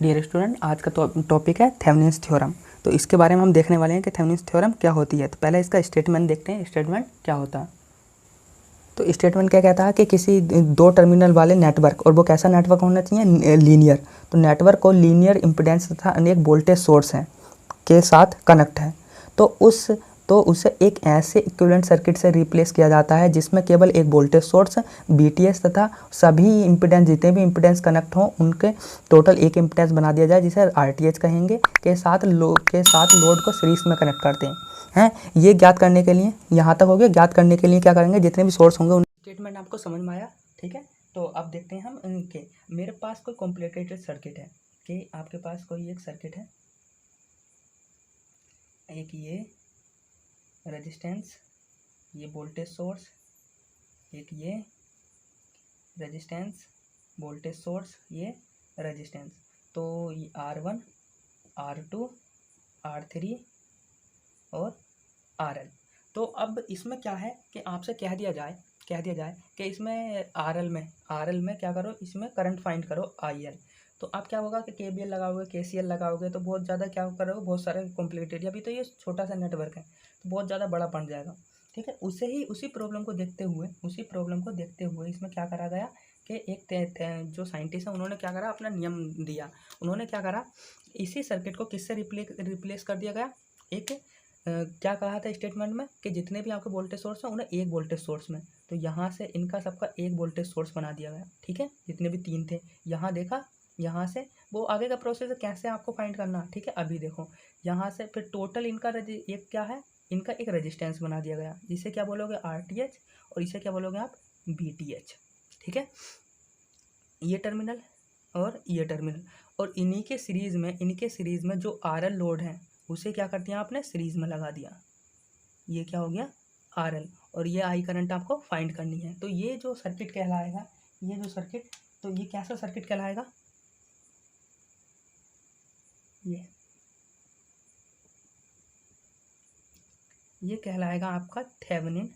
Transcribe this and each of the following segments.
Dear student, आज का topic है थेवेनिन्स थ्योरम। तो इसके बारे में हम देखने वाले हैं कि थेवेनिन्स थ्योरम क्या होती है। तो पहले इसका स्टेटमेंट देखते हैं, स्टेटमेंट क्या होता है। तो स्टेटमेंट क्या कहता है कि किसी दो टर्मिनल वाले नेटवर्क, और वो कैसा नेटवर्क होना चाहिए, लीनियर। तो नेटवर्क को लीनियर इम्पीडेंस तथा अनेक वोल्टेज सोर्स हैं के साथ कनेक्ट है। तो उसे एक ऐसे इक्विवेलेंट सर्किट से रिप्लेस किया जाता है जिसमें केवल एक वोल्टेज सोर्स, बीटीएस तथा सभी इम्पीडेंस, जितने भी इम्पीडेंस कनेक्ट हों उनके टोटल एक इम्पीडेंस बना दिया जाए, जिसे आरटीएच कहेंगे, के साथ लोड को सीरीज में कनेक्ट करते हैं। ये ज्ञात करने के लिए, यहाँ तक हो गया। ज्ञात करने के लिए क्या करेंगे, जितने भी सोर्स होंगे उन स्टेटमेंट आपको समझ में आया, ठीक है। तो अब देखते हैं हम इनके। मेरे पास कोई कॉम्प्लिकेटेड सर्किट है कि आपके पास कोई एक सर्किट है, एक ये रेजिस्टेंस, ये वोल्टेज सोर्स, एक ये रेजिस्टेंस, वोल्टेज सोर्स, ये रेजिस्टेंस। तो ये R1, R2, R3 और RL। तो अब इसमें क्या है कि आपसे कह दिया जाए कि इसमें RL में क्या करो, इसमें करंट फाइंड करो IL। तो अब क्या होगा कि KVL लगाओगे, KCL लगाओगे तो बहुत ज़्यादा क्या करोगे, बहुत सारे कॉम्प्लिकेटेड। अभी तो ये छोटा सा नेटवर्क है तो बहुत ज़्यादा बड़ा बन जाएगा, ठीक है। उसी प्रॉब्लम को देखते हुए इसमें क्या करा गया कि एक जो साइंटिस्ट है उन्होंने क्या करा, अपना नियम दिया। उन्होंने क्या करा, इसी सर्किट को किससे रिप्लेस कर दिया गया। एक क्या कहा था स्टेटमेंट में कि जितने भी आपके वोल्टेज सोर्स हैं उन्हें एक वोल्टेज सोर्स में, तो यहाँ से इनका सबका एक वोल्टेज सोर्स बना दिया गया, ठीक है। जितने भी तीन थे, यहाँ देखा, यहाँ से वो आगे का प्रोसेस है कैसे आपको फाइंड करना, ठीक है। अभी देखो यहाँ से फिर टोटल इनका एक क्या है, इनका एक रेजिस्टेंस बना दिया गया, जिसे क्या बोलोगे RTH, और इसे क्या बोलोगे आप BTH, ठीक है। ये टर्मिनल और ये टर्मिनल, और इनके सीरीज में जो RL लोड है उसे क्या कर दिया आपने, सीरीज में लगा दिया। ये क्या हो गया RL, और ये I करंट आपको फाइंड करनी है। तो ये जो सर्किट कहलाएगा, तो ये कैसा सर्किट कहलाएगा, ये कहलाएगा आपका थेवेनिन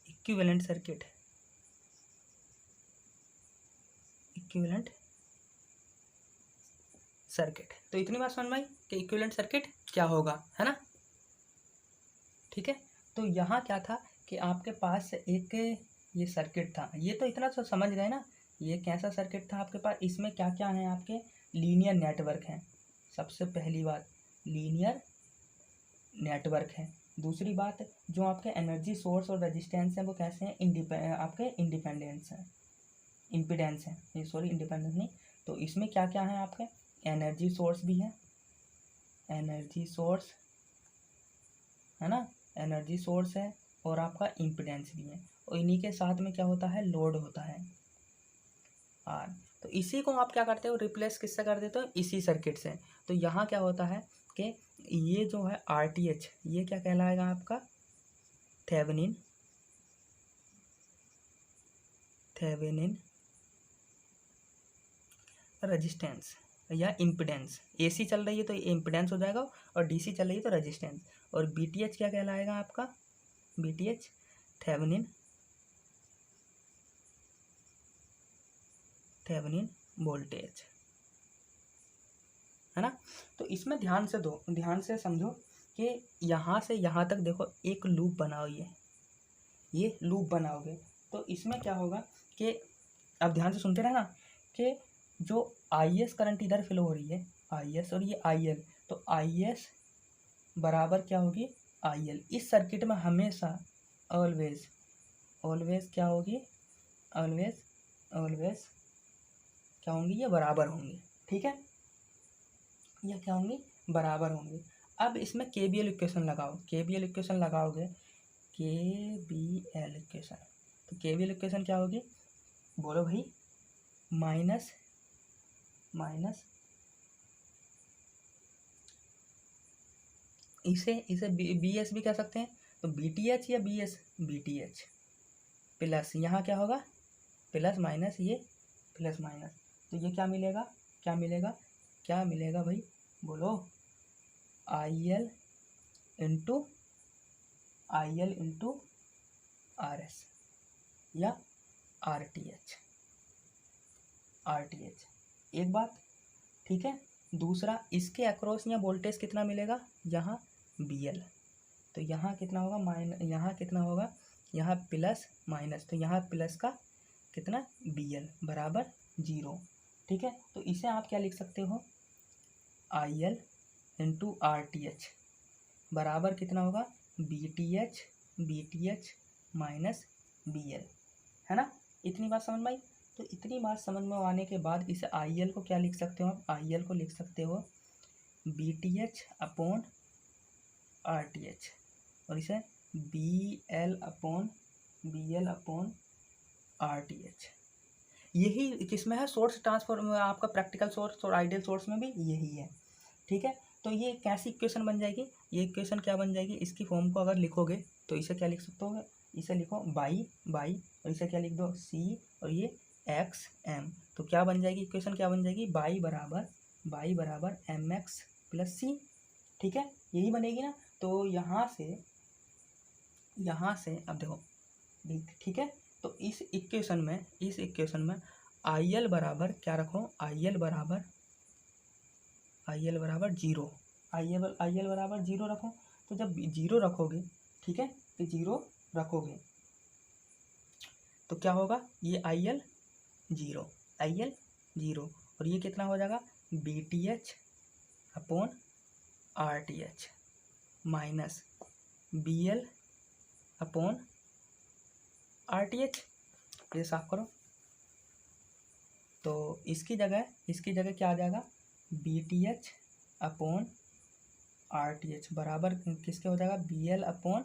इक्विवेलेंट सर्किट। तो इतनी बात समझ में आई कि इक्विवेलेंट सर्किट क्या होगा, है ना, ठीक है। तो यहाँ क्या था कि आपके पास एक ये सर्किट था, ये तो इतना तो समझ गए ना। ये कैसा सर्किट था आपके पास, इसमें क्या क्या है आपके, लीनियर नेटवर्क है। सबसे पहली बात, लीनियर नेटवर्क है। दूसरी बात, जो आपके एनर्जी सोर्स और रेजिस्टेंस हैं वो कैसे हैं, आपके इंडिपेंडेंस हैं, इम्पीडेंस है, ये सॉरी इंडिपेंडेंस नहीं। तो इसमें क्या क्या है आपके, एनर्जी सोर्स भी है, एनर्जी सोर्स है ना, एनर्जी सोर्स है, और आपका इम्पीडेंस भी है, और इन्हीं के साथ में क्या होता है, लोड होता है R। तो इसी को आप क्या करते हो, रिप्लेस किससे कर देते हो, इसी सर्किट से। तो यहाँ क्या होता है कि ये जो है RTH, ये क्या कहलाएगा आपका थेवेनिन रेजिस्टेंस या इम्पीडेंस। AC चल रही है तो ये इम्पीडेंस हो जाएगा, और DC चल रही है तो रेजिस्टेंस। और BTH क्या कहलाएगा आपका, BTH थेवेनिन वोल्टेज, है ना। तो इसमें ध्यान से समझो कि यहाँ से यहाँ तक देखो एक लूप बनाओ, ये लूप बनाओगे तो इसमें क्या होगा कि अब ध्यान से सुनते रहना कि जो IS करंट इधर फ्लो हो रही है, IS, और ये IL, तो IS बराबर क्या होगी IL। इस सर्किट में हमेशा ऑलवेज क्या होगी, ऑलवेज क्या होंगी, ये बराबर होंगी, ठीक है। ये क्या होंगी, बराबर होंगी। अब इसमें KVL इक्वेशन लगाओ, KVL इक्वेशन लगाओगे, KVL इक्वेशन, तो KVL इक्वेशन क्या होगी, बोलो भाई, माइनस इसे BS भी कह सकते हैं, तो BTH या BTH प्लस, यहाँ क्या होगा प्लस माइनस, ये प्लस माइनस, तो ये क्या मिलेगा भाई, बोलो IL इंटू RS या RTH, RTH। एक बात, ठीक है। दूसरा, इसके अक्रॉस यहाँ वोल्टेज कितना मिलेगा, यहाँ BL, तो यहाँ कितना होगा यहाँ कितना होगा, यहाँ प्लस माइनस, तो यहाँ प्लस का कितना BL बराबर 0, ठीक है। तो इसे आप क्या लिख सकते हो, IL इंटू RTH बराबर कितना होगा, BTH माइनस BL, है ना। इतनी बात समझ में आई। तो इतनी बात समझ में आने के बाद इसे IL को क्या लिख सकते हो आप, IL को लिख सकते हो BTH अपॉन RTH, और इसे BL अपॉन RTH। यही किसमें है, सोर्स ट्रांसफॉर्म में, आपका प्रैक्टिकल सोर्स और आइडियल सोर्स में भी यही है, ठीक है। तो ये कैसी इक्वेशन बन जाएगी, ये इक्वेशन क्या बन जाएगी, इसकी फॉर्म को अगर लिखोगे तो इसे क्या लिख सकते हो, इसे लिखो बाई और इसे क्या लिख दो C और ये XM, तो क्या बन जाएगी इक्वेशन, क्या बन जाएगी, बाई बराबर MX प्लस C, ठीक है, यही बनेगी ना। तो यहाँ से अब देखो, ठीक है। तो इस इक्वेशन में IL बराबर क्या रखो, IL बराबर 0, IL बराबर 0 रखो। तो जब 0 रखोगे, ठीक है, तो 0 रखोगे तो क्या होगा, ये IL 0 और ये कितना हो जाएगा, BTH upon RTH minus BL upon RTH। ये साफ करो। तो इसकी जगह क्या आ जाएगा, BTH अपॉन RTH बराबर किसके हो जाएगा, BL अपॉन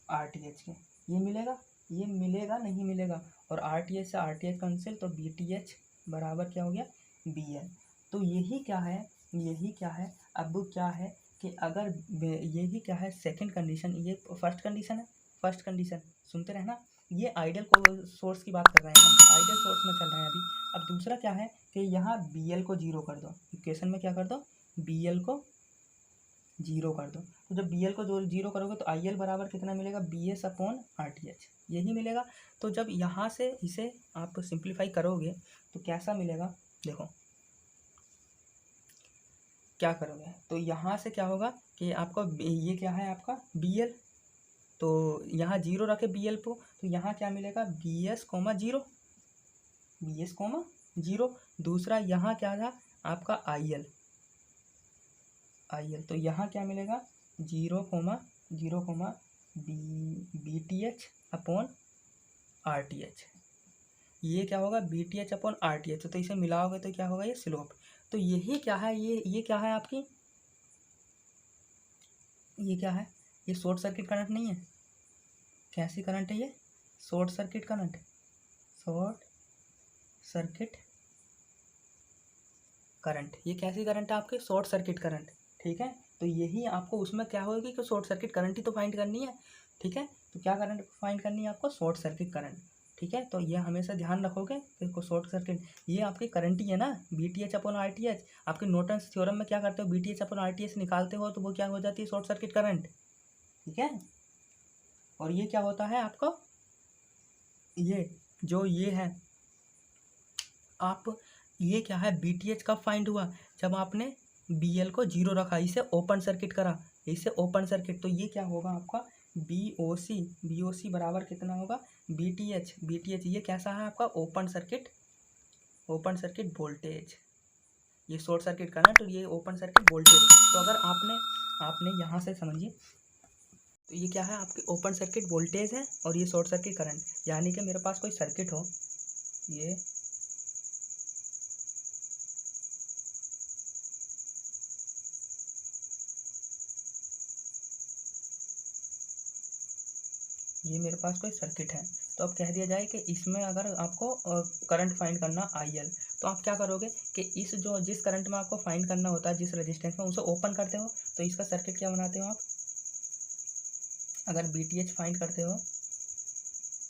RTH के। ये मिलेगा नहीं मिलेगा, और RTH से RTH कैंसिल, तो BTH बराबर क्या हो गया, BL। तो यही क्या है, अब क्या है कि अगर यही क्या है, सेकंड कंडीशन, ये फर्स्ट कंडीशन सुनते रहना। ये आइडियल सोर्स की बात कर रहे हैं हम, आइडियल सोर्स में चल रहे हैं अभी। अब दूसरा क्या है कि यहाँ BL को 0 कर दो, इक्वेशन में क्या कर दो, BL को 0 कर दो। तो जब BL को 0 करोगे तो IL बराबर कितना मिलेगा, BS अपॉन RTH, यही मिलेगा। तो जब यहाँ से इसे आप सिंप्लीफाई करोगे तो कैसा मिलेगा, देखो क्या करोगे, तो यहाँ से क्या होगा कि आपका ये क्या है, आपका BL, तो यहाँ 0 रखे BL को, तो यहाँ क्या मिलेगा, BS, 0। दूसरा यहाँ क्या था आपका IL, तो यहाँ क्या मिलेगा, 0, BTH अपॉन RTH। ये क्या होगा, BTH अपॉन RTH, तो इसे मिलाओगे तो क्या होगा, ये स्लोप। तो यही क्या है, ये क्या है आपकी, ये क्या है, ये शॉर्ट सर्किट करंट नहीं है, कैसी करंट है ये, शॉर्ट सर्किट करंट, ये कैसी करंट है आपकी, शॉर्ट सर्किट करंट, ठीक है। तो यही आपको उसमें क्या होगी कि शॉर्ट सर्किट करंट ही तो फाइंड करनी है, ठीक है। तो क्या करंट फाइंड करनी है आपको, शॉर्ट सर्किट करंट, ठीक है। तो ये हमेशा ध्यान रखोगे, देखो शॉर्ट सर्किट ये आपकी करंट ही है ना, BTH अपॉन RTH। आपके नॉर्टन्स थ्योरम में क्या करते हो, BTH अपॉन RTH निकालते हो तो वो क्या हो जाती है, शॉर्ट सर्किट करंट, ठीक है। और ये क्या होता है आपको, ये है आप, ये क्या है, BTH कब फाइंड हुआ, जब आपने BL को 0 रखा, इसे ओपन सर्किट करा, तो ये क्या होगा आपका, BOC बराबर कितना होगा, BTH, ये कैसा है आपका, ओपन सर्किट वोल्टेज, ये शॉर्ट सर्किट करंट और ये ओपन सर्किट वोल्टेज। तो अगर आपने यहाँ से समझिए, तो ये क्या है आपकी ओपन सर्किट वोल्टेज है और ये शॉर्ट सर्किट करंट, यानी कि मेरे पास कोई सर्किट हो, ये मेरे पास कोई सर्किट है, तो अब कह दिया जाए कि इसमें अगर आपको करंट फाइंड करना IL, तो आप क्या करोगे कि जिस करंट में आपको फाइंड करना होता है, जिस रेजिस्टेंस में, उसे ओपन करते हो, तो इसका सर्किट क्या बनाते हो आप, अगर BTH फाइंड करते हो,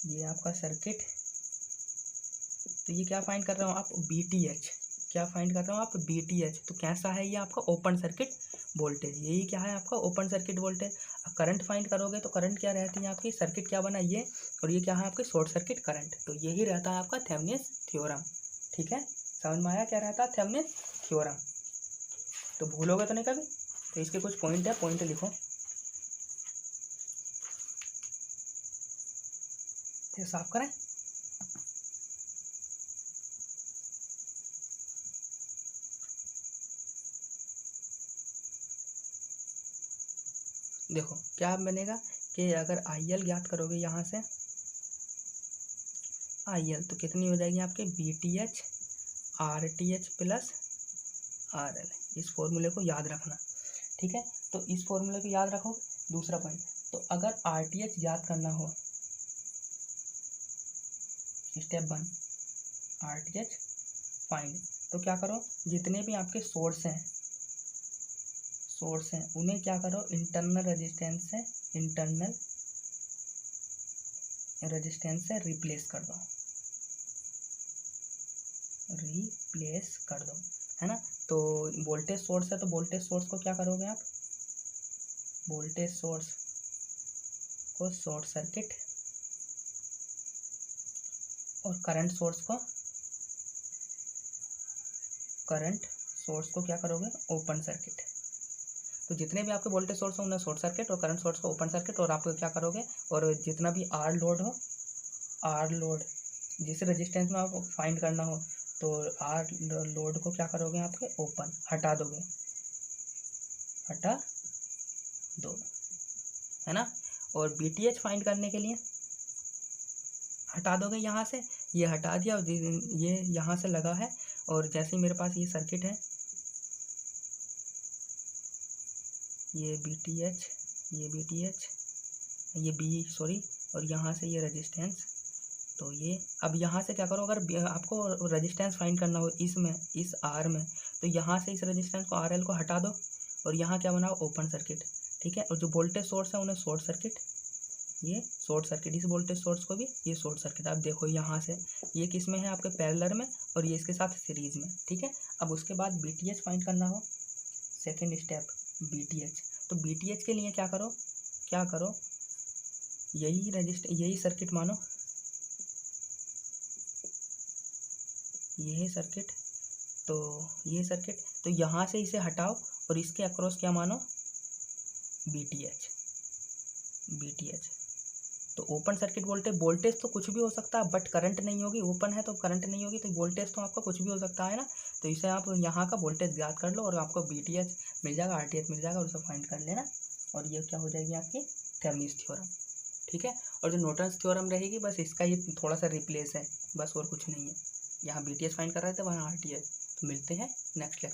ये आपका सर्किट, तो ये क्या फाइंड कर रहे हो आप, BTH, तो कैसा है ये आपका ओपन सर्किट वोल्टेज, यही क्या है आपका open circuit voltage. Current find करोगे तो करंट क्या रहती है आपकी, सर्किट क्या बना ये, और ये क्या है आपकी शॉर्ट सर्किट करंट, तो यही रहता है आपका थेवेनिन थ्योरम, ठीक है, समझ में आया क्या रहता थेवेनिन थ्योरम? तो भूलोगे तो नहीं कभी। तो इसके कुछ पॉइंट है, पॉइंट लिखो। ये साफ करें। देखो क्या बनेगा कि अगर आई एल ज्ञात करोगे यहाँ से आई एल, तो कितनी हो जाएगी आपके B T H R T H plus R L. इस फॉर्मूले को याद रखना, ठीक है। तो इस फॉर्मूले को याद रखो। दूसरा पॉइंट, तो अगर आर टी एच याद करना हो, step 1 are T H find, तो क्या करो, जितने भी आपके सोर्स हैं उन्हें क्या करो, इंटरनल रेजिस्टेंस से रिप्लेस कर दो, है ना। तो वोल्टेज सोर्स है, तो वोल्टेज सोर्स को क्या करोगे आप, वोल्टेज सोर्स को शॉर्ट सर्किट और करंट सोर्स को क्या करोगे, ओपन सर्किट। तो जितने भी आपके वोल्टेज सोर्स हो उन्हें शॉर्ट सर्किट और करंट सोर्स को ओपन सर्किट, और आप क्या करोगे, और जितना भी आर लोड जिस रेजिस्टेंस में आपको फाइंड करना हो, तो आर लोड को क्या करोगे, आपके ओपन हटा दो, है ना। और बी टी एच फाइंड करने के लिए हटा दोगे यहाँ से, ये हटा दिया और ये यहाँ से लगा है, और जैसे ही मेरे पास ये सर्किट है, ये बी टी एच ये बी सॉरी, और यहाँ से ये रेजिस्टेंस, तो ये अब यहाँ से क्या करो, अगर आपको रेजिस्टेंस फाइंड करना हो इसमें, इस आर में, तो यहाँ से इस रेजिस्टेंस को आर एल को हटा दो और यहाँ क्या बनाओ, ओपन सर्किट, ठीक है। और जो वोल्टेज सोर्स है उन्हें शॉर्ट सर्किट, ये शॉर्ट सर्किट, इस वोल्टेज सोर्स को भी ये शॉर्ट सर्किट। आप देखो यहाँ से ये किस में है, आपके पैरेलल में, और ये इसके साथ सीरीज में, ठीक है। अब उसके बाद बी टी एच फाइंड करना हो, second step B T H. तो बी टी एच के लिए क्या करो, यही सर्किट मानो, यही सर्किट, ये सर्किट, तो यहाँ से इसे हटाओ और इसके अक्रॉस क्या मानो, बी टी एच। तो ओपन सर्किट वोल्टेज तो कुछ भी हो सकता है, बट करंट नहीं होगी, ओपन है तो करंट नहीं होगी, तो वोल्टेज तो आपका कुछ भी हो सकता है ना। तो इसे आप यहाँ का वोल्टेज ज्ञात कर लो और आपको बी टी एच मिल जाएगा, आर टी एच मिल जाएगा, और उसे फाइंड कर लेना, और ये क्या हो जाएगी आपकी थेवेनिन थ्योरम, ठीक है। और जो नॉर्टन्स थ्योरम रहेगी, बस इसका ही थोड़ा सा रिप्लेस है, बस और कुछ नहीं है। यहाँ बी टी एच फाइंड कर रहे थे, वहाँ आर टी एच। तो मिलते हैं नेक्स्ट लेक्चर।